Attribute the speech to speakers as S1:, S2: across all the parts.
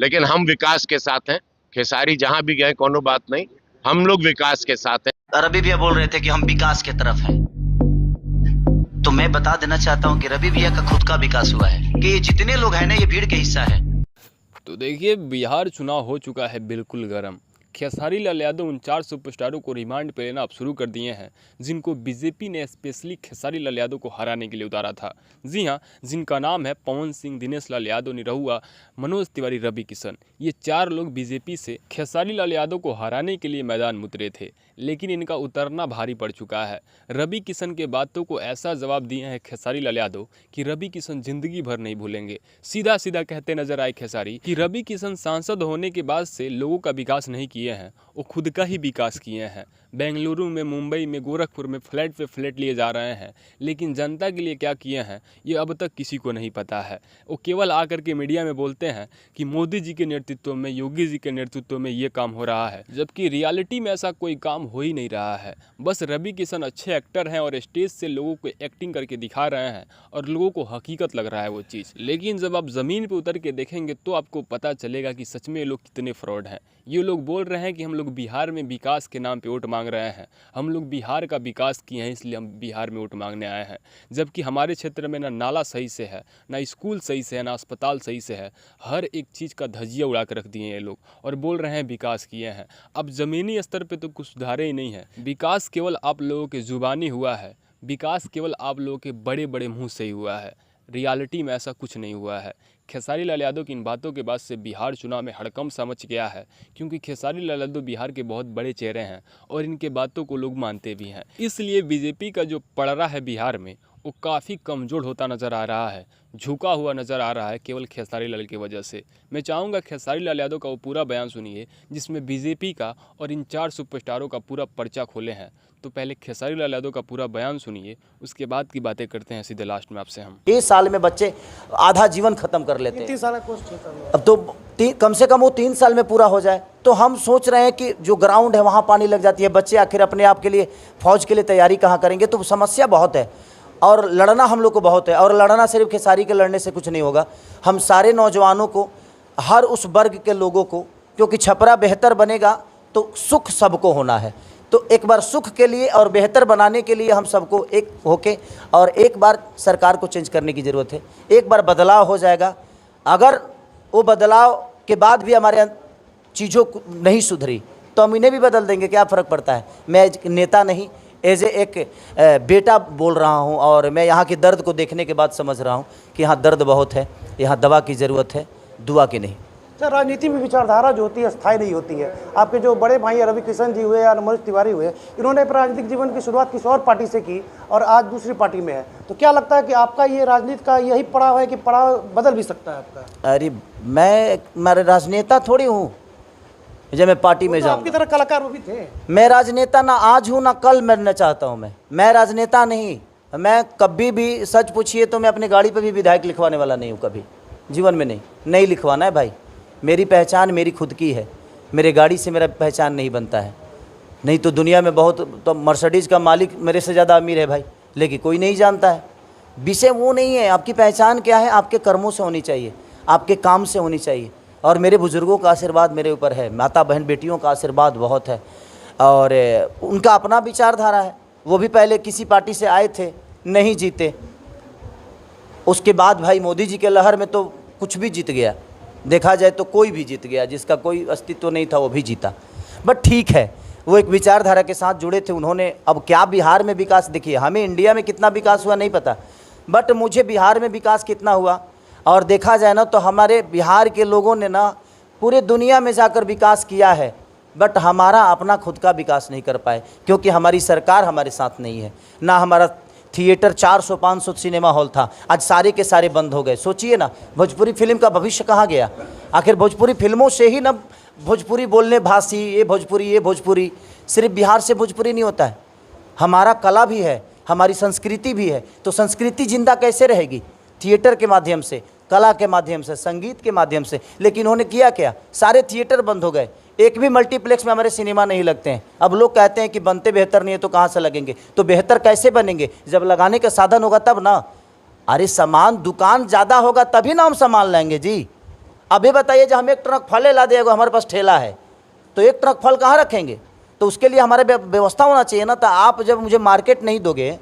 S1: लेकिन हम विकास के साथ हैं। खेसारी जहां भी गए कोनो बात नहीं, हम लोग विकास के साथ हैं।
S2: रवि भैया बोल रहे थे कि हम विकास की तरफ हैं, तो मैं बता देना चाहता हूं कि रवि भैया का खुद का विकास हुआ है कि ये जितने लोग हैं ना, ये भीड़ के हिस्सा है।
S3: तो देखिए, बिहार चुनाव हो चुका है बिल्कुल गर्म। खेसारी लाल यादव उन 4 सुपरस्टारों को रिमांड पे लेना अब शुरू कर दिए हैं, जिनको बीजेपी ने स्पेशली खेसारी लाल यादव को हराने के लिए उतारा था। जी हां, जिनका नाम है पवन सिंह, दिनेश लाल यादव, निरहुआ, मनोज तिवारी, रवि किशन। ये 4 लोग बीजेपी से खेसारी लाल यादव को हराने के लिए मैदान में उतरे थे, लेकिन इनका उतरना भारी पड़ चुका है। रवि किशन के बातों को ऐसा जवाब दिए हैं खेसारी लाल यादव कि रवि किशन जिंदगी भर नहीं भूलेंगे। सीधा सीधा कहते नजर आए खेसारी कि रवि किशन सांसद होने के बाद से लोगों का विकास नहीं किए हैं, वो खुद का ही विकास किए हैं। बेंगलुरु में, मुंबई में, गोरखपुर में फ्लैट पे फ्लैट लिए जा रहे हैं, लेकिन जनता के लिए क्या किए हैं ये अब तक किसी को नहीं पता है। वो केवल आकर के मीडिया में बोलते हैं कि मोदी जी के नेतृत्व में, योगी जी के नेतृत्व में ये काम हो रहा है, जबकि रियलिटी में ऐसा कोई काम हो ही नहीं रहा है। बस रवि किशन अच्छे एक्टर हैं और स्टेज से लोगों को एक्टिंग करके दिखा रहे हैं और लोगों को हकीकत लग रहा है वो चीज़। लेकिन जब आप ज़मीन पर उतर के देखेंगे तो आपको पता चलेगा कि सच में ये लोग कितने फ्रॉड हैं। ये लोग बोल रहे हैं कि हम लोग बिहार में विकास के नाम पे वोट मांग रहे हैं, हम लोग बिहार का विकास किए हैं इसलिए हम बिहार में वोट मांगने आए हैं, जबकि हमारे क्षेत्र में ना नाला सही से है, ना स्कूल सही से है, ना अस्पताल सही से है। हर एक चीज़ का धजिया उड़ा कर रख दिए हैं ये लोग और बोल रहे हैं विकास किए हैं। अब ज़मीनी स्तर पर तो कुछ सुधारे ही नहीं है। विकास केवल आप लोगों के जुबानी हुआ है, विकास केवल आप लोगों के बड़े बड़े मुँह से ही हुआ है। रियलिटी में ऐसा कुछ नहीं हुआ है। खेसारी लाल यादव की इन बातों के बाद से बिहार चुनाव में हड़कंप सा मच गया है, क्योंकि खेसारी लाल यादव बिहार के बहुत बड़े चेहरे हैं और इनके बातों को लोग मानते भी हैं। इसलिए बीजेपी का जो पड़रा है बिहार में वो काफ़ी कमज़ोर होता नज़र आ रहा है, झुका हुआ नज़र आ रहा है केवल खेसारी लाल की वजह से। मैं चाहूँगा खेसारी लाल यादव का वो पूरा बयान सुनिए जिसमें बीजेपी का और इन 4 सुपरस्टारों का पूरा पर्चा खोले हैं। तो पहले खेसारी लाल यादव का पूरा बयान सुनिए, उसके बाद की बातें करते हैं सीधे लास्ट में आपसे हम।
S4: 30 साल में बच्चे आधा जीवन खत्म कर लेते हैं।
S5: 30 साल का कोर्स ठीक है।
S4: अब तो कम से कम वो 3 साल में पूरा हो जाए। तो हम सोच रहे हैं कि जो ग्राउंड है वहाँ पानी लग जाती है, बच्चे आखिर अपने आप के लिए फौज के लिए तैयारी कहाँ करेंगे। तो समस्या बहुत है और लड़ना हम लोग को बहुत है, और लड़ना सिर्फ खेसारी के लड़ने से कुछ नहीं होगा। हम सारे नौजवानों को, हर उस वर्ग के लोगों को, क्योंकि छपरा बेहतर बनेगा तो सुख सबको होना है। तो एक बार सुख के लिए और बेहतर बनाने के लिए हम सबको एक होके और एक बार सरकार को चेंज करने की ज़रूरत है। एक बार बदलाव हो जाएगा। अगर वो बदलाव के बाद भी हमारे चीज़ों नहीं सुधरी तो हम इन्हें भी बदल देंगे, क्या फ़र्क पड़ता है। मैं एक नेता नहीं, एज एक बेटा बोल रहा हूँ, और मैं यहाँ के दर्द को देखने के बाद समझ रहा हूँ कि यहाँ दर्द बहुत है, यहाँ दवा की ज़रूरत है, दुआ की नहीं।
S5: सर, राजनीति में विचारधारा जो होती है स्थायी नहीं होती है। आपके जो बड़े भाई रवि किशन जी हुए या मनोज तिवारी हुए, इन्होंने अपने राजनीतिक जीवन की शुरुआत किसी और पार्टी से की और आज दूसरी पार्टी में है। तो क्या लगता है कि आपका ये राजनीति का यही पड़ाव है कि पड़ाव बदल भी सकता है आपका?
S4: अरे मैं राजनेता थोड़ी हूँ जब मैं पार्टी में जाऊँ।
S5: आपकी तरह कलाकार वो भी थे।
S4: मैं राजनेता ना आज हूँ ना कल बनना चाहता हूँ। मैं राजनेता नहीं। मैं कभी भी, सच पूछिए तो मैं अपनी गाड़ी पे भी विधायक लिखवाने वाला नहीं हूँ, कभी जीवन में नहीं लिखवाना है भाई। मेरी पहचान मेरी खुद की है, मेरे गाड़ी से मेरा पहचान नहीं बनता है। नहीं तो दुनिया में बहुत, तो मर्सिडीज़ का मालिक मेरे से ज़्यादा अमीर है भाई, लेकिन कोई नहीं जानता है। विषय वो नहीं है। आपकी पहचान क्या है, आपके कर्मों से होनी चाहिए, आपके काम से होनी चाहिए। और मेरे बुज़ुर्गों का आशीर्वाद मेरे ऊपर है, माता बहन बेटियों का आशीर्वाद बहुत है, और उनका अपना विचारधारा है। वो भी पहले किसी पार्टी से आए थे, नहीं जीते। उसके बाद भाई मोदी जी के लहर में तो कुछ भी जीत गया, देखा जाए तो कोई भी जीत गया, जिसका कोई अस्तित्व नहीं था वो भी जीता। बट ठीक है, वो एक विचारधारा के साथ जुड़े थे उन्होंने। अब क्या बिहार में विकास, देखिए हमें इंडिया में कितना विकास हुआ नहीं पता, बट मुझे बिहार में विकास कितना हुआ और देखा जाए ना तो हमारे बिहार के लोगों ने ना पूरे दुनिया में जाकर विकास किया है, बट हमारा अपना खुद का विकास नहीं कर पाए, क्योंकि हमारी सरकार हमारे साथ नहीं है। ना हमारा थिएटर 400-500 सिनेमा हॉल था, आज सारे के सारे बंद हो गए। सोचिए ना, भोजपुरी फिल्म का भविष्य कहाँ गया। आखिर भोजपुरी फिल्मों से ही ना भोजपुरी बोलने भाषी, ये भोजपुरी सिर्फ बिहार से भोजपुरी नहीं होता है। हमारा कला भी है, हमारी संस्कृति भी है। तो संस्कृति जिंदा कैसे रहेगी? थिएटर के माध्यम से, कला के माध्यम से, संगीत के माध्यम से। लेकिन उन्होंने किया क्या? सारे थिएटर बंद हो गए, एक भी मल्टीप्लेक्स में हमारे सिनेमा नहीं लगते हैं। अब लोग कहते हैं कि बनते बेहतर नहीं है तो कहाँ से लगेंगे? तो बेहतर कैसे बनेंगे? जब लगाने का साधन होगा तब ना। अरे सामान दुकान ज़्यादा होगा तभी ना हम सामान लाएंगे जी। अब ये बताइए, जब हम एक ट्रक फल ला देगा, हमारे पास ठेला है, तो एक ट्रक फल कहाँ रखेंगे? तो उसके लिए हमारे व्यवस्था होना चाहिए ना। तो आप जब मुझे मार्केट नहीं दोगे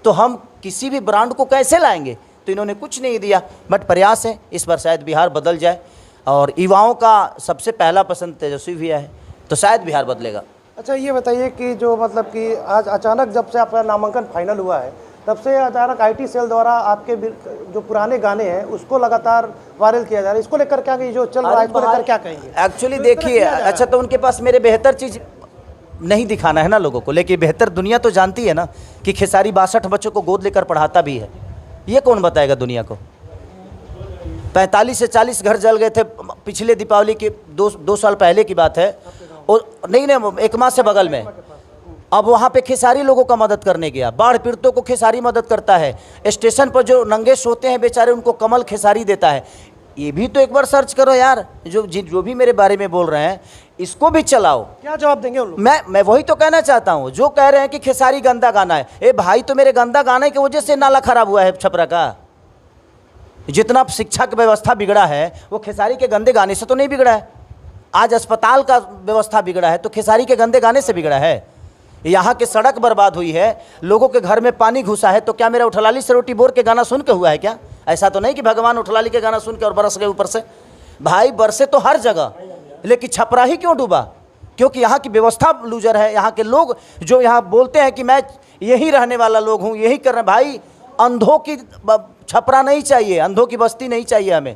S4: तो हम किसी भी ब्रांड को कैसे लाएंगे? तो इन्होंने कुछ नहीं दिया। बट प्रयास है, इस बार शायद बिहार बदल जाए, और युवाओं का सबसे पहला पसंद तेजस्वी भैया है, तो शायद बिहार बदलेगा।
S5: अच्छा, ये बताइए कि जो मतलब कि आज अचानक जब से आपका नामांकन फाइनल हुआ है, तब से अचानक आईटी सेल द्वारा आपके जो पुराने गाने हैं उसको लगातार वायरल किया जा रहा है। इसको लेकर क्या, जो चल रहा है इसको लेकर क्या कहेंगे?
S4: एक्चुअली देखिए, अच्छा तो उनके पास मेरे बेहतर चीज़ नहीं दिखाना है ना लोगों को, लेकिन बेहतर दुनिया तो जानती है ना कि खेसारी 62 बच्चों को गोद लेकर पढ़ाता भी है। ये कौन बताएगा दुनिया को? 45 से 40 घर जल गए थे पिछले दीपावली के 2 साल पहले की बात है, और नहीं एक माह से बगल में। अब वहाँ पे खेसारी लोगों का मदद करने गया, बाढ़ पीड़ितों को खेसारी मदद करता है। स्टेशन पर जो नंगे सोते हैं बेचारे, उनको कमल खेसारी देता है। ये भी तो एक बार सर्च करो यार, जो भी मेरे बारे में बोल रहे हैं इसको भी चलाओ।
S5: क्या जवाब देंगे उन लोग?
S4: मैं वही तो कहना चाहता हूँ। जो कह रहे हैं कि खेसारी गंदा गाना है, ए भाई तो मेरे गंदा गाने की वजह से नाला खराब हुआ है छपरा का। जितना शिक्षा की व्यवस्था बिगड़ा है वो खेसारी के गंदे गाने से तो नहीं बिगड़ा है। आज अस्पताल का व्यवस्था बिगड़ा है तो खेसारी के गंदे गाने से बिगड़ा है। यहाँ की सड़क बर्बाद हुई है, लोगों के घर में पानी घुसा है, तो क्या मेरा उठलाली से रोटी बोर के गाना सुन के हुआ है क्या? ऐसा तो नहीं कि भगवान उठलाली के गाना सुन के और बरस गए ऊपर से। भाई बरसे तो हर जगह, लेकिन छपरा ही क्यों डूबा? क्योंकि यहाँ की व्यवस्था लूजर है। यहाँ के लोग जो यहाँ बोलते हैं कि मैं यही रहने वाला लोग हूँ, यही कर रहे, भाई अंधों की छपरा नहीं चाहिए, अंधों की बस्ती नहीं चाहिए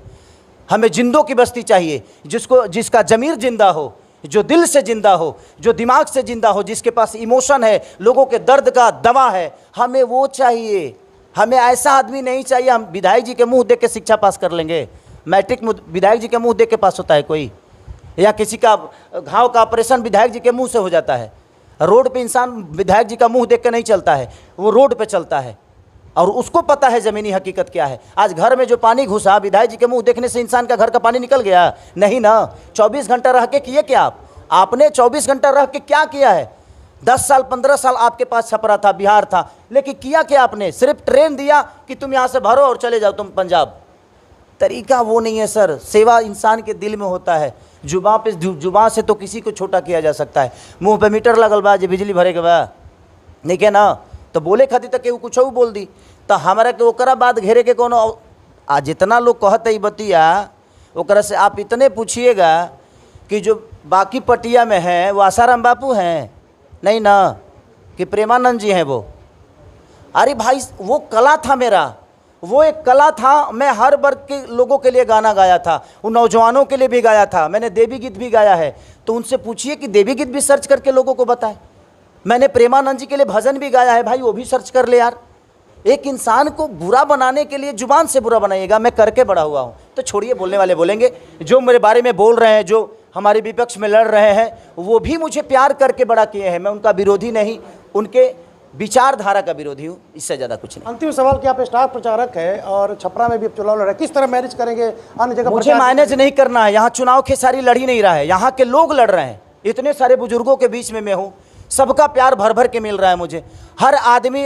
S4: हमें जिंदों की बस्ती चाहिए, जिसका ज़मीर जिंदा हो, जो दिल से जिंदा हो, जो दिमाग से जिंदा हो, जिसके पास इमोशन है, लोगों के दर्द का दवा है, हमें वो चाहिए। हमें ऐसा आदमी नहीं चाहिए हम विधायक जी के मुंह देख के शिक्षा पास कर लेंगे। मैट्रिक विधायक जी के मुंह देख के पास होता है कोई? या किसी का घाव का ऑपरेशन विधायक जी के मुंह से हो जाता है? रोड पे इंसान विधायक जी का मुंह देख के नहीं चलता है, वो रोड पे चलता है और उसको पता है ज़मीनी हकीकत क्या है। आज घर में जो पानी घुसा, विधायक जी के मुंह देखने से इंसान का घर का पानी निकल गया? नहीं ना। 24 घंटा रह के किए क्या आपने 24 घंटा रह के क्या किया है? 10 साल 15 साल आपके पास छपरा था, बिहार था, लेकिन किया क्या आपने? सिर्फ ट्रेन दिया कि तुम यहाँ से भरो और चले जाओ तुम पंजाब। तरीका वो नहीं है सर। सेवा इंसान के दिल में होता है, जुबान से तो किसी को छोटा किया जा सकता है। मुंह पे मीटर लगल बा, जे बिजली भरे के बा नहीं के ना, तो बोले खातिर तक केहू कुछ बोल दी तो हमारा के ओकरा बाद घेरे के कोनो। आज जितना लोग कहते बतिया ओकरा से आप इतने पूछिएगा कि जो बाकी पटिया में हैं वो आसाराम बापू हैं नहीं ना, कि प्रेमानंद जी हैं वो। अरे भाई वो कला था मेरा, वो एक कला था। मैं हर वर्ग के लोगों के लिए गाना गाया था, उन नौजवानों के लिए भी गाया था। मैंने देवी गीत भी गाया है, तो उनसे पूछिए कि देवी गीत भी सर्च करके लोगों को बताएं। मैंने प्रेमानंद जी के लिए भजन भी गाया है, भाई वो भी सर्च कर ले यार। एक इंसान को बुरा बनाने के लिए जुबान से बुरा बनाइएगा। मैं करके बड़ा हुआ हूँ, तो छोड़िए, बोलने वाले बोलेंगे। जो मेरे बारे में बोल रहे हैं, जो हमारे विपक्ष में लड़ रहे हैं, वो भी मुझे प्यार करके बड़ा किए हैं। मैं उनका विरोधी नहीं, उनके विचारधारा का विरोधी हूँ, इससे ज़्यादा कुछ नहीं।
S5: अंतिम सवाल कि आप स्टार प्रचारक है और छपरा में भी अब चुनाव लड़ रहे हैं, किस तरह मैनेज करेंगे? अन्य जगह
S4: मुझे मैनेज नहीं करना है। यहाँ चुनाव खेसारी लड़ ही नहीं रहा है, यहाँ के लोग लड़ रहे हैं। इतने सारे बुजुर्गों के बीच में मैं हूँ, सबका प्यार भर भर के मिल रहा है मुझे। हर आदमी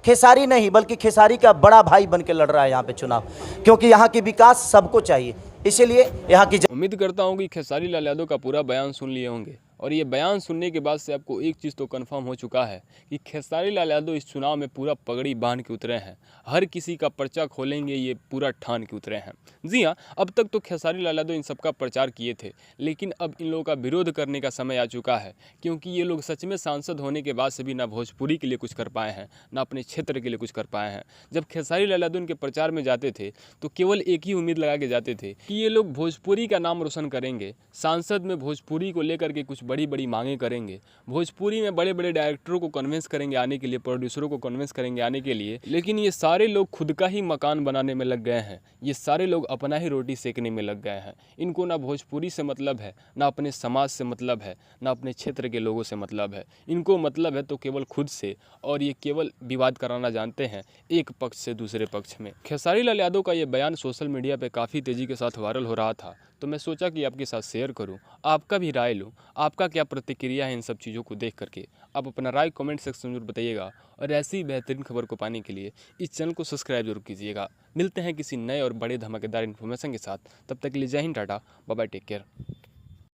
S4: खेसारी नहीं बल्कि खेसारी का बड़ा भाई बन के लड़ रहा है यहाँ पे चुनाव, क्योंकि यहाँ की विकास सबको चाहिए। इसीलिए यहाँ की
S3: उम्मीद करता हूँ कि खेसारी लाल यादव का पूरा बयान सुन लिए होंगे, और ये बयान सुनने के बाद से आपको एक चीज़ तो कंफर्म हो चुका है कि खेसारी लाल यादव इस चुनाव में पूरा पगड़ी बांध के उतरे हैं। हर किसी का पर्चा खोलेंगे, ये पूरा ठान के उतरे हैं। जी हाँ, अब तक तो खेसारी लाल यादव इन सबका प्रचार किए थे, लेकिन अब इन लोगों का विरोध करने का समय आ चुका है, क्योंकि ये लोग सच में सांसद होने के बाद से भी ना भोजपुरी के लिए कुछ कर पाए हैं, ना अपने क्षेत्र के लिए कुछ कर पाए हैं। जब खेसारी लाल यादव उनके प्रचार में जाते थे तो केवल एक ही उम्मीद लगा के जाते थे कि ये लोग भोजपुरी का नाम रोशन करेंगे, सांसद में भोजपुरी को लेकर के कुछ बड़ी बड़ी मांगे करेंगे, भोजपुरी में बड़े बड़े डायरेक्टरों को कन्विंस करेंगे आने के लिए, प्रोड्यूसरों को कन्विंस करेंगे आने के लिए। लेकिन ये सारे लोग खुद का ही मकान बनाने में लग गए हैं, ये सारे लोग अपना ही रोटी सेकने में लग गए हैं। इनको ना भोजपुरी से मतलब है, ना अपने समाज से मतलब है, ना अपने क्षेत्र के लोगों से मतलब है। इनको मतलब है तो केवल खुद से, और ये केवल विवाद कराना जानते हैं एक पक्ष से दूसरे पक्ष में। खेसारी लाल यादव का ये बयान सोशल मीडिया पे काफ़ी तेज़ी के साथ वायरल हो रहा था, तो मैं सोचा कि आपके साथ शेयर करूं, आपका भी राय लूं। आप आपका क्या प्रतिक्रिया है इन सब चीज़ों को देख करके? आप अपना राय कमेंट सेक्शन में जरूर बताइएगा और ऐसी ही बेहतरीन खबर को पाने के लिए इस चैनल को सब्सक्राइब जरूर कीजिएगा। मिलते हैं किसी नए और बड़े धमाकेदार इन्फॉर्मेशन के साथ, तब तक के लिए जय Hind, tata, bye bye, take care.